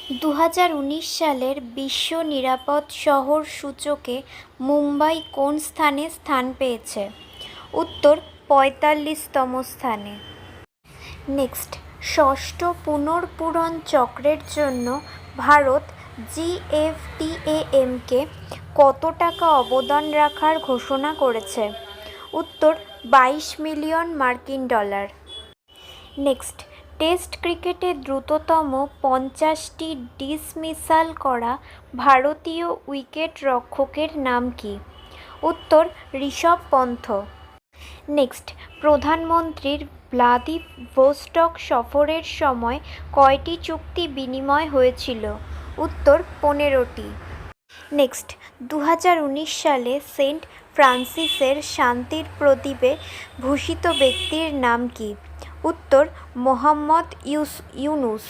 2019 সালের বিশ্ব নিরাপদ শহর সূচকে মুম্বাই কোন স্থানে স্থান পেয়েছে? উত্তর 45তম স্থানে। নেক্সট, ষষ্ঠ পুনর্পূরণ চক্রের জন্য ভারত GFTAMকে কত টাকা অবদান রাখার ঘোষণা করেছে? উত্তর 22 মিলিয়ন মার্কিন ডলার। নেক্সট, টেস্ট ক্রিকেটে দ্রুততম 50টি ডিসমিসাল করা ভারতীয় উইকেট রক্ষকের নাম কি? উত্তর ঋষভ পন্থ। নেক্সট, প্রধানমন্ত্রীর ভ্লাদিভোস্টক সফরের সময় কয়টি চুক্তি বিনিময় হয়েছিল? উত্তর 15টি। নেক্সট, 2019 সালে সেন্ট ফ্রান্সিসের শান্তির প্রদীপে ভূষিত ব্যক্তির নাম কি? উত্তর মোহাম্মদ ইউনুস।